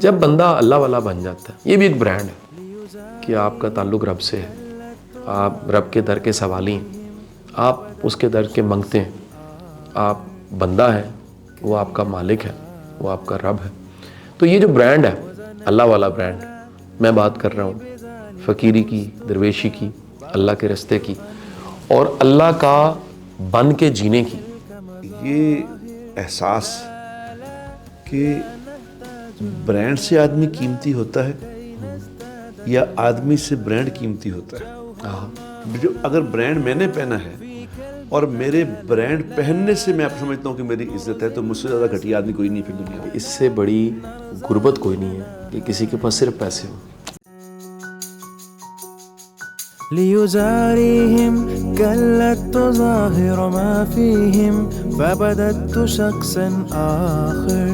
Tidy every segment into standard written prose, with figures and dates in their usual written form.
جب بندہ اللہ والا بن جاتا ہے، یہ بھی ایک برانڈ ہے کہ آپ کا تعلق رب سے ہے، آپ رب کے در کے سوالی ہیں، آپ اس کے در کے منگتے ہیں، آپ بندہ ہیں، وہ آپ کا مالک ہے، وہ آپ کا رب ہے۔ تو یہ جو برانڈ ہے اللہ والا برانڈ، میں بات کر رہا ہوں فقیری کی، درویشی کی، اللہ کے رستے کی اور اللہ کا بن کے جینے کی۔ یہ احساس کہ برانڈ سے آدمی قیمتی ہوتا ہے یا آدمی سے برانڈ قیمتی ہوتا ہے۔ جو اگر برانڈ میں نے پہنا ہے اور میرے برانڈ پہننے سے میں سمجھتا ہوں کہ میری عزت ہے، تو مجھ سے زیادہ گھٹیا آدمی کوئی نہیں پھر دنیا میں۔ اس سے بڑی غربت کوئی نہیں ہے کہ کسی کے پاس صرف پیسے ہوں۔ ليزاريهم كلت تظاهر ما فيهم فبدت شخصا آخر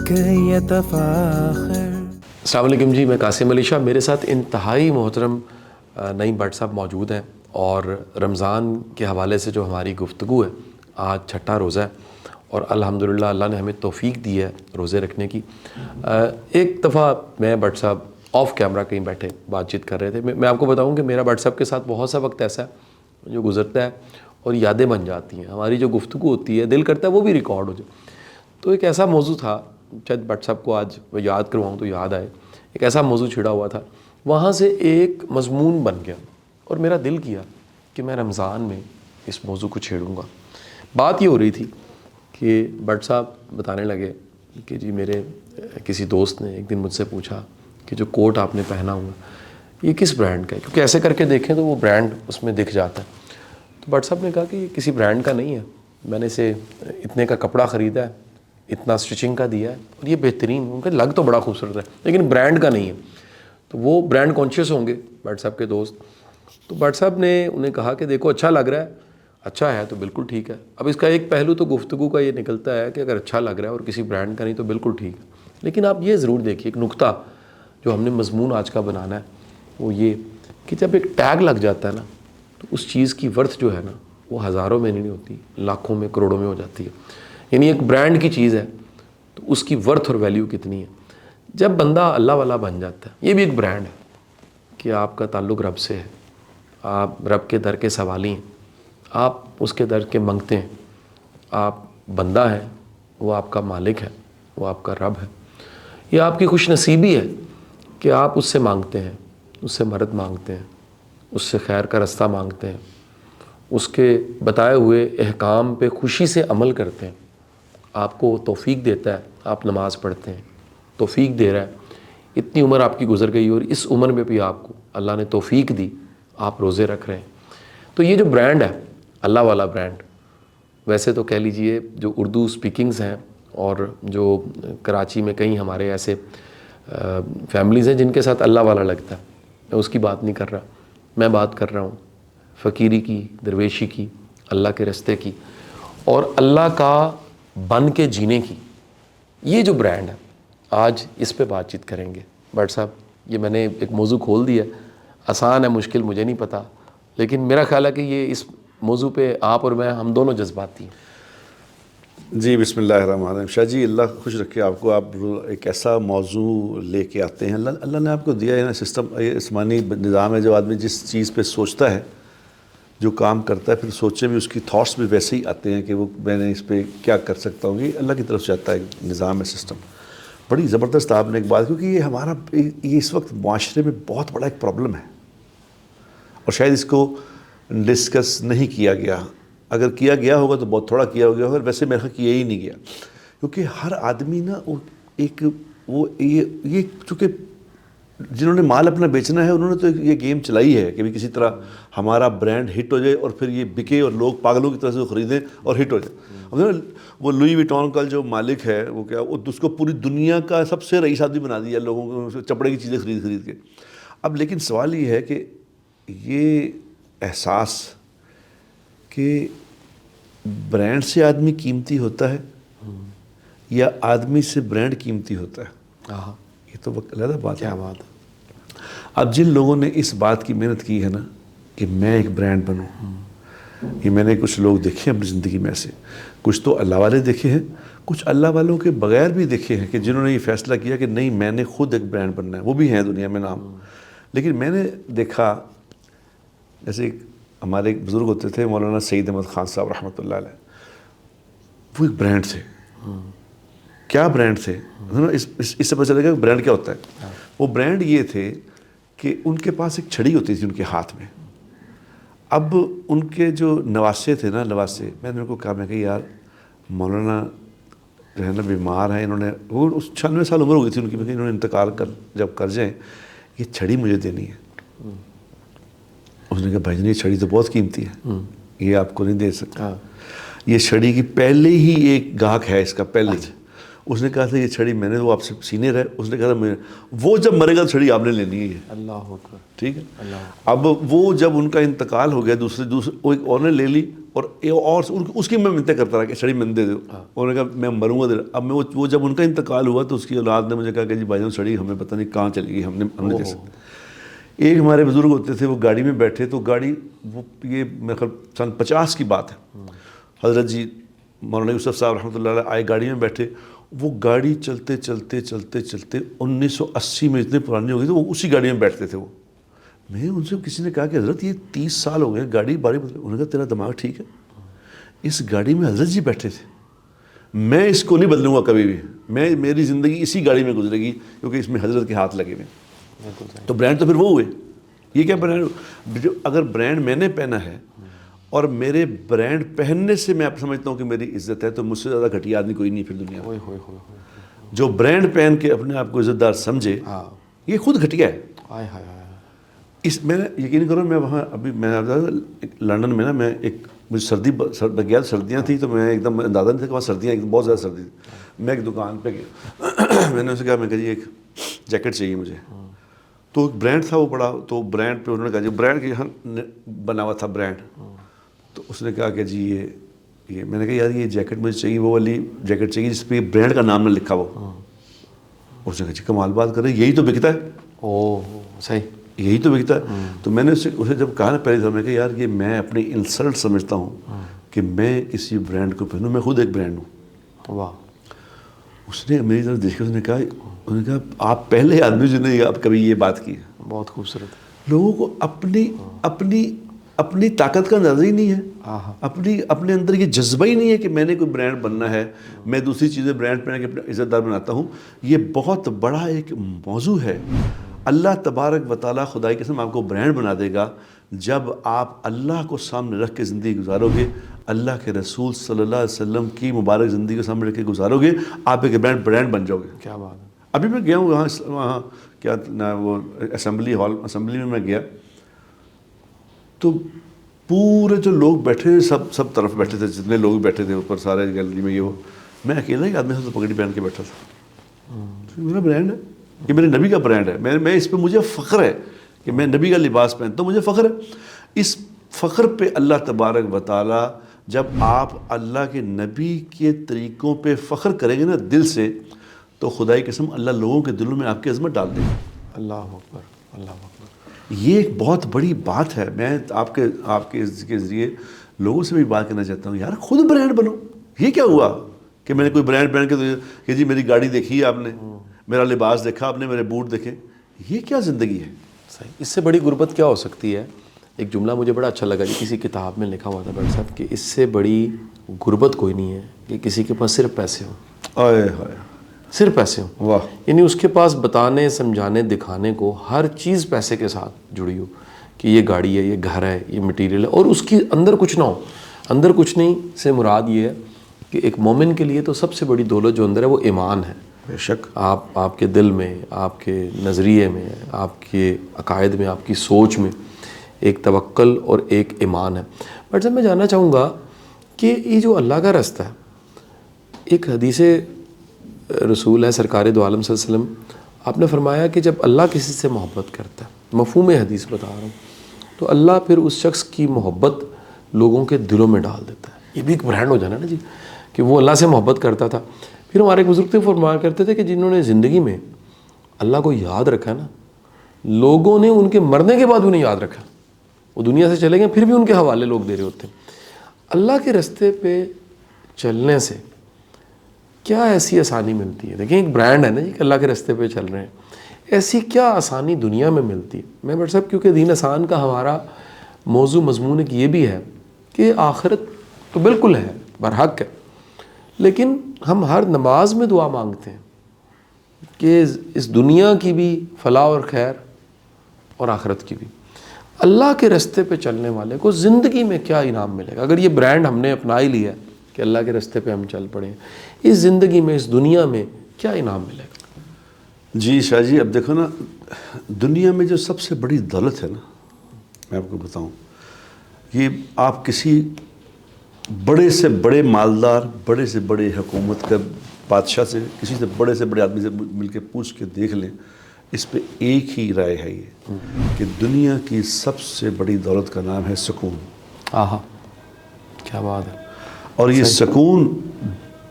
كي يتفاخر۔ السلام علیکم جی، میں قاسم علی شاہ، میرے ساتھ انتہائی محترم نعیم بٹ صاحب موجود ہیں، اور رمضان کے حوالے سے جو ہماری گفتگو ہے، آج چھٹا روزہ ہے اور الحمدللہ اللہ نے ہمیں توفیق دی ہے روزے رکھنے کی۔ ایک دفعہ میں بٹ صاحب آف کیمرہ کہیں بیٹھے بات چیت کر رہے تھے۔ میں آپ کو بتاؤں کہ میرا بٹ صاحب کے ساتھ بہت سا وقت ایسا ہے جو گزرتا ہے اور یادیں بن جاتی ہیں، ہماری جو گفتگو ہوتی ہے دل کرتا ہے وہ بھی ریکارڈ ہو جائے۔ تو ایک ایسا موضوع تھا، شاید بٹ صاحب کو آج میں یاد کرواؤں تو یاد آئے، ایک ایسا موضوع چھڑا ہوا تھا، وہاں سے ایک مضمون بن گیا اور میرا دل کیا کہ میں رمضان میں اس موضوع کو چھیڑوں گا۔ بات یہ ہو رہی تھی کہ بٹ صاحب بتانے لگے کہ جی میرے کسی دوست نے ایک دن مجھ سے پوچھا کہ جو کوٹ آپ نے پہنا ہوا یہ کس برانڈ کا ہے، کیونکہ ایسے کر کے دیکھیں تو وہ برانڈ اس میں دکھ جاتا ہے۔ تو بٹ صاحب نے کہا کہ یہ کسی برانڈ کا نہیں ہے، میں نے اسے اتنے کا کپڑا خریدا ہے، اتنا سٹچنگ کا دیا ہے اور یہ بہترین، ان کا لگ تو بڑا خوبصورت ہے لیکن برانڈ کا نہیں ہے۔ تو وہ برانڈ کانشیس ہوں گے بٹ صاحب کے دوست۔ تو بٹ صاحب نے انہیں کہا کہ دیکھو اچھا لگ رہا ہے، اچھا ہے تو بالکل ٹھیک ہے۔ اب اس کا ایک پہلو تو گفتگو کا یہ نکلتا ہے کہ اگر اچھا لگ رہا ہے اور کسی برانڈ کا نہیں تو بالکل ٹھیک ہے، لیکن آپ یہ ضرور دیکھیے، ایک نقطہ جو ہم نے مضمون آج کا بنانا ہے وہ یہ کہ جب ایک ٹیگ لگ جاتا ہے نا تو اس چیز کی ورتھ جو ہے نا وہ ہزاروں میں نہیں ہوتی، لاکھوں میں، کروڑوں میں ہو جاتی ہے۔ یعنی ایک برانڈ کی چیز ہے تو اس کی ورتھ اور ویلیو کتنی ہے۔ جب بندہ اللہ والا بن جاتا ہے، یہ بھی ایک برانڈ ہے کہ آپ کا تعلق رب سے ہے، آپ رب کے در کے سوالی ہیں، آپ اس کے در کے منگتے ہیں، آپ بندہ ہیں، وہ آپ کا مالک ہے، وہ آپ کا رب ہے۔ یہ آپ کی خوش نصیبی ہے کہ آپ اس سے مانگتے ہیں، اس سے مدد مانگتے ہیں، اس سے خیر کا رستہ مانگتے ہیں، اس کے بتائے ہوئے احکام پہ خوشی سے عمل کرتے ہیں۔ آپ کو توفیق دیتا ہے، آپ نماز پڑھتے ہیں، توفیق دے رہا ہے۔ اتنی عمر آپ کی گزر گئی اور اس عمر میں بھی آپ کو اللہ نے توفیق دی، آپ روزے رکھ رہے ہیں۔ تو یہ جو برانڈ ہے اللہ والا برانڈ، ویسے تو کہہ لیجئے جو اردو سپیکنگز ہیں اور جو کراچی میں کئی ہمارے ایسے فیملیز ہیں جن کے ساتھ اللہ والا لگتا ہے، میں اس کی بات نہیں کر رہا، میں بات کر رہا ہوں فقیری کی، درویشی کی، اللہ کے رستے کی اور اللہ کا بن کے جینے کی۔ یہ جو برانڈ ہے آج اس پہ بات چیت کریں گے۔ بٹ صاحب یہ میں نے ایک موضوع کھول دیا، آسان ہے مشکل مجھے نہیں پتہ، لیکن میرا خیال ہے کہ یہ اس موضوع پہ آپ اور میں ہم دونوں جذباتی ہیں۔ جی بسم اللہ الرحمن الرحیم۔ شاہ جی اللہ خوش رکھے آپ کو، آپ ایک ایسا موضوع لے کے آتے ہیں۔ اللہ نے آپ کو دیا ہے نا سسٹم، یہ آسمانی نظام ہے، جو آدمی جس چیز پہ سوچتا ہے، جو کام کرتا ہے، پھر سوچے بھی اس کی تھاٹس بھی ویسے ہی آتے ہیں کہ وہ میں نے اس پہ کیا کر سکتا ہوں۔ یہ اللہ کی طرف سے آتا ہے نظام ہے، سسٹم۔ بڑی زبردست آپ نے ایک بات، کیونکہ یہ ہمارا یہ اس وقت معاشرے میں بہت بڑا ایک پرابلم ہے اور شاید اس کو ڈسکس نہیں کیا گیا۔ اگر کیا گیا ہوگا تو بہت تھوڑا کیا ہوگا، اور ویسے میرا خیال کیا ہی نہیں گیا، کیونکہ ہر آدمی نا یہ چونکہ جنہوں نے مال اپنا بیچنا ہے انہوں نے تو یہ گیم چلائی ہے کہ کسی طرح ہمارا برانڈ ہٹ ہو جائے اور پھر یہ بکے اور لوگ پاگلوں کی طرح سے خریدیں اور ہٹ ہو جائے۔ وہ لوئی ویٹون کا جو مالک ہے وہ کیا، اس کو پوری دنیا کا سب سے رئیس آدمی بنا دیا لوگوں کو، چپڑے کی چیزیں خرید کے۔ اب لیکن سوال یہ ہے کہ یہ احساس کہ برانڈ سے آدمی قیمتی ہوتا ہے یا آدمی سے برانڈ قیمتی ہوتا ہے، یہ تو علیحدہ بات ہے۔ کیا بات ہے۔ اب جن لوگوں نے اس بات کی محنت کی ہے نا کہ میں ایک برانڈ بنوں، یہ میں نے کچھ لوگ دیکھے ہیں اپنی زندگی میں، ایسے کچھ تو اللہ والے دیکھے ہیں، کچھ اللہ والوں کے بغیر بھی دیکھے ہیں کہ جنہوں نے یہ فیصلہ کیا کہ نہیں میں نے خود ایک برانڈ بننا ہے، وہ بھی ہیں دنیا میں نام. لیکن میں نے دیکھا جیسے ہمارے ایک بزرگ ہوتے تھے مولانا سعید احمد خان صاحب رحمۃ اللہ علیہ، وہ ایک برانڈ تھے. کیا برانڈ تھے؟ اس سے پتہ چلے گا کہ برانڈ کیا ہوتا ہے. وہ برانڈ یہ تھے کہ ان کے پاس ایک چھڑی ہوتی تھی ان کے ہاتھ میں. اب ان کے جو نواسے تھے نا، میں نے ان کو کہا، میں کہ یار مولانا جو ہے نا بیمار ہیں، انہوں نے وہ 96 سال عمر ہو گئی تھی ان کی، انہوں نے انتقال جب کر جائیں یہ چھڑی مجھے دینی ہے. اس نے کہا بھائی جان یہ چھڑی تو بہت قیمتی ہے، یہ آپ کو نہیں دے سکتا. یہ چھڑی کی پہلے ہی ایک گاہک ہے اس کا پہلے ہی. اس نے کہا تھا یہ چھڑی میں نے، وہ آپ سے سینئر ہے، اس نے کہا تھا وہ جب مرے گا چھڑی آپ نے لینی ہے. اللہ اکبر. ٹھیک ہے. اب وہ جب ان کا انتقال ہو گیا دوسرے وہ ایک اور نے لے لی، اور اس کی میں منتیں کرتا رہا کہ چھڑی میں دے دو. انہوں نے کہا میں مروں گا. اب میں وہ جب ان کا انتقال ہوا تو اس کی اولاد نے مجھے کہا کہ جی بھائی جان چھڑی ہمیں پتہ نہیں کہاں چلی گئی، ہم نے دے سکتے. ایک ہمارے بزرگ ہوتے تھے، وہ گاڑی میں بیٹھے تو گاڑی وہ یہ میرے خیال سن 50 کی بات ہے، حضرت جی مولانا یوسف صاحب رحمۃ اللہ علیہ آئے گاڑی میں بیٹھے. وہ گاڑی چلتے 1980 میں اتنے پرانی ہو گئی تو وہ اسی گاڑی میں بیٹھتے تھے. وہ میں ان سے کسی نے کہا کہ حضرت یہ 30 سال ہو گئے گاڑی باری بدل. انہوں نے کہا تیرا دماغ ٹھیک ہے؟ اس گاڑی میں حضرت جی بیٹھے تھے، میں اس کو نہیں بدلوں گا کبھی بھی. میری زندگی اسی گاڑی میں گزرے گی کیونکہ اس میں حضرت کے ہاتھ لگے ہوئے. تو برانڈ تو پھر وہ ہوئے. یہ کیا برانڈ؟ اگر برانڈ میں نے پہنا ہے اور میرے برانڈ پہننے سے میں آپ سمجھتا ہوں کہ میری عزت ہے، تو مجھ سے زیادہ گھٹیا آدمی کوئی نہیں پھر دنیا میں. جو برانڈ پہن کے اپنے آپ کو عزت دار سمجھے یہ خود گھٹیا ہے. میں نے یقین کرو، میں وہاں ابھی میں لنڈن میں نا، میں ایک مجھے سردیاں تھیں تو میں ایک دم اندازہ نہیں تھا کہ وہاں سردیاں بہت زیادہ سردی تھی. میں ایک دکان پہ گیا، میں نے اسے کہا میں جی ایک جیکٹ چاہیے مجھے. تو ایک برانڈ تھا وہ بڑا، تو برانڈ پہ انہوں نے کہا جی برانڈ کے یہاں بنا ہوا تھا برانڈ. تو اس نے کہا کہ جی یہ میں نے کہا یار یہ جیکٹ مجھے چاہیے، وہ والی جیکٹ چاہیے جس پہ برانڈ کا نام نہ لکھا ہو. اس نے کہا جی کمال بات کر رہے یہی تو بکتا ہے. صحیح، یہی تو بکتا ہے. تو میں نے اسے جب کہا نا پہلے دفعہ، میں کہا یار یہ میں اپنی انسلٹ سمجھتا ہوں کہ میں کسی برانڈ کو پہنوں، میں خود ایک برانڈ ہوں. واہ. اس نے میری طرف دیکھ کے انہوں نے کہا آپ پہلے آدمی جو نے آپ کبھی یہ بات کی. بہت خوبصورت. لوگوں کو اپنی طاقت کا اندازہ ہی نہیں ہے، اپنے اندر یہ جذبہ ہی نہیں ہے کہ میں نے کوئی برانڈ بننا ہے، میں دوسری چیزیں برانڈ پہن کے اپنا عزت دار بناتا ہوں. یہ بہت بڑا ایک موضوع ہے. اللہ تبارک و تعالیٰ خدائی کی قسم آپ کو برانڈ بنا دے گا جب آپ اللہ کو سامنے رکھ کے زندگی گزارو گے، اللہ کے رسول صلی اللہ علیہ وسلم کی مبارک زندگی کو سامنے رکھ کے گزارو گے، آپ ایک برانڈ بن جاؤ گے. کیا بات ہے. ابھی میں گیا ہوں وہاں کیا نا وہ اسمبلی میں میں گیا تو پورے جو لوگ بیٹھے سب طرف بیٹھے تھے، جتنے لوگ بیٹھے تھے اوپر سارے گیلری میں، یہ وہ میں اکیلا ہی آدمی سے پگڑی پہن کے بیٹھا تھا. میرا برانڈ ہے، یہ میرے نبی کا برانڈ ہے. میں اس پہ مجھے فخر ہے کہ میں نبی کا لباس پہنتا ہوں، مجھے فخر ہے. اس فخر پہ اللہ تبارک و تعالیٰ جب آپ اللہ کے نبی کے طریقوں پہ فخر کریں گے نا دل سے، تو خدائی قسم اللہ لوگوں کے دلوں میں آپ کی عظمت ڈال دے گا. اللہ اکبر، اللہ اکبر. یہ ایک بہت بڑی بات ہے. میں آپ کے ذریعے لوگوں سے بھی بات کرنا چاہتا ہوں، یار خود برانڈ بنو. یہ کیا ہوا کہ میں نے کوئی برانڈ پہن کے کہ جی میری گاڑی دیکھی ہے آپ نے، میرا لباس دیکھا آپ نے، میرے بوٹ دیکھے. یہ کیا زندگی ہے؟ صحیح. اس سے بڑی غربت کیا ہو سکتی ہے؟ ایک جملہ مجھے بڑا اچھا لگا جی، کسی کتاب میں لکھا ہوا تھا بٹ صاحب کہ اس سے بڑی غربت کوئی نہیں ہے کہ کسی کے پاس صرف پیسے ہوں. صرف پیسے ہوں. واہ. یعنی اس کے پاس بتانے، سمجھانے، دکھانے کو ہر چیز پیسے کے ساتھ جڑی ہو کہ یہ گاڑی ہے، یہ گھر ہے، یہ مٹیریل ہے، اور اس کی اندر کچھ نہ ہو. اندر کچھ نہیں سے مراد یہ ہے کہ ایک مومن کے لیے تو سب سے بڑی دولت جو اندر ہے وہ ایمان ہے. بے شک. آپ کے دل میں، آپ کے نظریے میں، آپ کے عقائد میں، آپ کی سوچ میں ایک توکل اور ایک ایمان ہے. بٹ صاحب میں جاننا چاہوں گا کہ یہ جو اللہ کا رستہ ہے، ایک حدیث رسول ہے سرکار دو عالم صلی اللہ علیہ وسلم، آپ نے فرمایا کہ جب اللہ کسی سے محبت کرتا ہے، مفہوم حدیث بتا رہا ہوں، تو اللہ پھر اس شخص کی محبت لوگوں کے دلوں میں ڈال دیتا ہے. یہ بھی ایک برانڈ ہو جانا نا جی کہ وہ اللہ سے محبت کرتا تھا. پھر ہمارے ایک بزرگ تھے فرمایا کرتے تھے کہ جنہوں نے زندگی میں اللہ کو یاد رکھا نا، لوگوں نے ان کے مرنے کے بعد انہیں یاد رکھا. وہ دنیا سے چلے گئے پھر بھی ان کے حوالے لوگ دے رہے ہوتے ہیں. اللہ کے رستے پہ چلنے سے کیا ایسی آسانی ملتی ہے. دیکھیں ایک برانڈ ہے نا جی کہ اللہ کے رستے پہ چل رہے ہیں, ایسی کیا آسانی دنیا میں ملتی ہے. میں بٹ صاحب کیونکہ دین آسان کا ہمارا موضوع مضمون ایک یہ بھی ہے کہ آخرت تو بالکل ہے, برحق ہے, لیکن ہم ہر نماز میں دعا مانگتے ہیں کہ اس دنیا کی بھی فلاح اور خیر اور آخرت کی بھی. اللہ کے رستے پہ چلنے والے کو زندگی میں کیا انعام ملے گا؟ اگر یہ برانڈ ہم نے اپنا ہی لیا کہ اللہ کے رستے پہ ہم چل پڑے ہیں, اس زندگی میں, اس دنیا میں کیا انعام ملے گا؟ جی شاہ جی, اب دیکھو نا, دنیا میں جو سب سے بڑی دولت ہے نا, میں آپ کو بتاؤں, یہ آپ کسی بڑے سے بڑے مالدار, بڑے سے بڑے حکومت کا بادشاہ سے, کسی سے بڑے آدمی سے مل کے پوچھ کے دیکھ لیں, اس پہ ایک ہی رائے ہے یہ کہ دنیا کی سب سے بڑی دولت کا نام ہے سکون. آہا, کیا بات ہے. اور یہ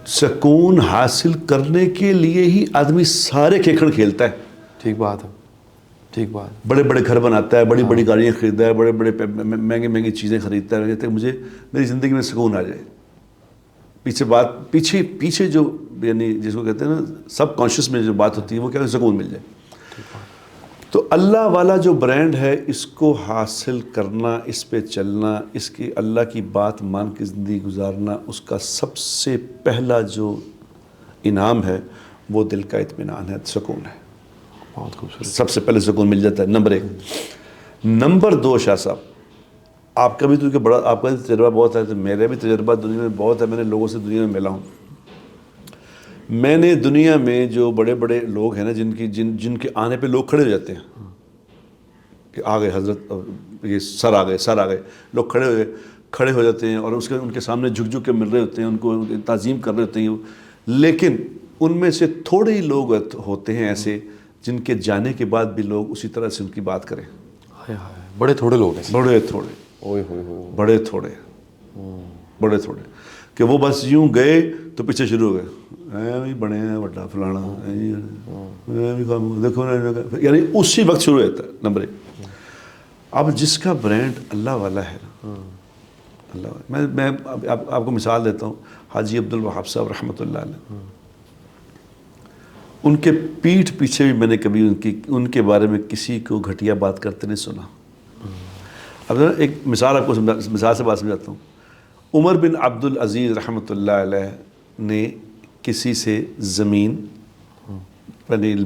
سکون حاصل کرنے کے لیے ہی آدمی سارے کھیکھڑ کھیلتا ہے. ٹھیک بات ہے, ٹھیک بات. بڑے بڑے گھر بناتا ہے, بڑی بڑی گاڑیاں خریدتا ہے, بڑے بڑے مہنگی چیزیں خریدتا ہے, کہتے ہیں مجھے میری زندگی میں سکون آ جائے. پیچھے جو یعنی جس کو کہتے ہیں نا سب کانشیس میں جو بات ہوتی ہے وہ کیا ہے, سکون مل جائے. تو اللہ والا جو برانڈ ہے, اس کو حاصل کرنا, اس پہ چلنا, اس کی اللہ کی بات مان کے زندگی گزارنا, اس کا سب سے پہلا جو انعام ہے وہ دل کا اطمینان ہے, سکون ہے. بہت خوبصورت. سب سے پہلے سکون مل جاتا ہے, نمبر 1. نمبر 2 شاہ صاحب, آپ کا بھی تو کہ بڑا آپ کا تجربہ بہت ہے, تو میرا بھی تجربہ دنیا میں بہت ہے, میں نے لوگوں سے دنیا میں ملا ہوں. میں نے دنیا میں جو بڑے بڑے لوگ ہیں نا, جن کے آنے پہ لوگ کھڑے ہو جاتے ہیں کہ آ گئے حضرت, یہ سر آ گئے, لوگ کھڑے ہو جاتے ہیں اور ان کے سامنے جھک کے مل رہے ہوتے ہیں, ان کو تعظیم کر رہے ہوتے ہیں. لیکن ان میں سے تھوڑے ہی لوگ ہوتے ہیں ایسے جن کے جانے کے بعد بھی لوگ اسی طرح سے ان کی بات کریں. بڑے تھوڑے لوگ ہیں, بڑے تھوڑے کہ وہ بس یوں گئے تو پیچھے شروع ہو گئے, بھی بڑے ہیں, وڈا فلانا, دیکھو نا, یعنی اسی وقت شروع ہوتا ہے. نمبر 1. اب جس کا برانڈ اللہ والا ہے نا, اللہ والا, میں آپ کو مثال دیتا ہوں. حاجی عبد الوہاب صاحب رحمۃ اللہ علیہ, ان کے پیٹھ پیچھے بھی میں نے کبھی ان کے بارے میں کسی کو گھٹیا بات کرتے نہیں سنا. اب ایک مثال آپ کو مثال سے بات سمجھاتا ہوں. عمر بن عبد العزیز رحمۃ اللہ علیہ نے کسی سے زمین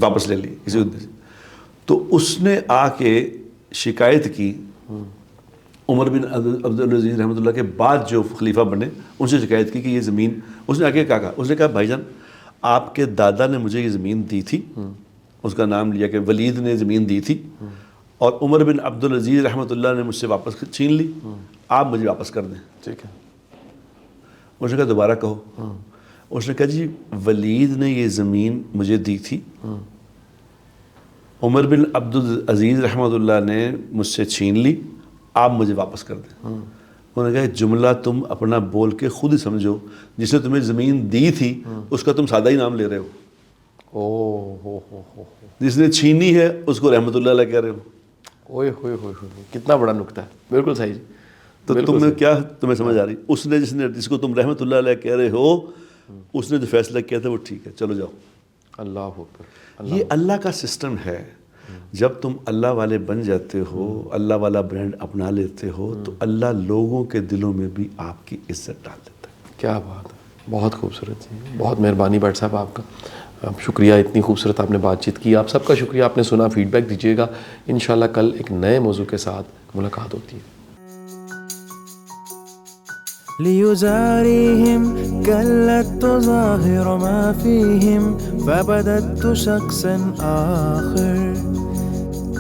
واپس لے لی کسی سے, تو اس نے آ کے شکایت کی عمر بن عبد العزیز رحمۃ اللہ کے بعد جو خلیفہ بنے, ان سے شکایت کی کہ یہ زمین, اس نے آ کے کہا, اس نے کہا بھائی جان آپ کے دادا نے مجھے یہ زمین دی تھی, اس کا نام لیا کہ ولید نے زمین دی تھی, اور عمر بن عبد العزیز رحمۃ اللہ نے مجھ سے واپس چھین لی, آپ مجھے واپس کر دیں. ٹھیک ہے. اس نے کہا دوبارہ کہو. اس نے کہا جی ولید نے یہ زمین مجھے دی تھی, عمر بن عبد العزیز رحمۃ اللہ نے مجھ سے چھین لی, آپ مجھے واپس کر دیں. انہوں نے کہا جملہ تم اپنا بول کے خود ہی سمجھو, جس نے تمہیں زمین دی تھی اس کا تم سادہ ہی نام لے رہے ہو, جس نے چھینی ہے اس کو رحمۃ اللہ علیہ کہہ رہے ہو. کتنا بڑا نقطہ ہے. بالکل صحیح. تو تمہیں سمجھ آ رہی, اس نے جس کو تم رحمۃ اللہ علیہ کہہ رہے ہو, اس نے جو فیصلہ کیا تھا وہ ٹھیک ہے, چلو جاؤ. اللہ اکبر. یہ اللہ کا سسٹم ہے. جب تم اللہ والے بن جاتے ہو, اللہ والا برانڈ اپنا لیتے ہو, تو اللہ لوگوں کے دلوں میں بھی آپ کی عزت ڈال دیتا ہے. کیا بات ہے, بہت خوبصورت. بہت مہربانی بٹ صاحب آپ کا, شکریہ, اتنی خوبصورت آپ نے بات چیت کی. آپ سب کا شکریہ, آپ نے سنا, فیڈ بیک دیجیے گا. انشاءاللہ کل ایک نئے موضوع کے ساتھ ملاقات ہوتی ہے. ليزاريهم كلت تظاهر ما فيهم فبدت شخصا آخر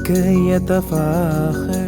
كي يتفاخر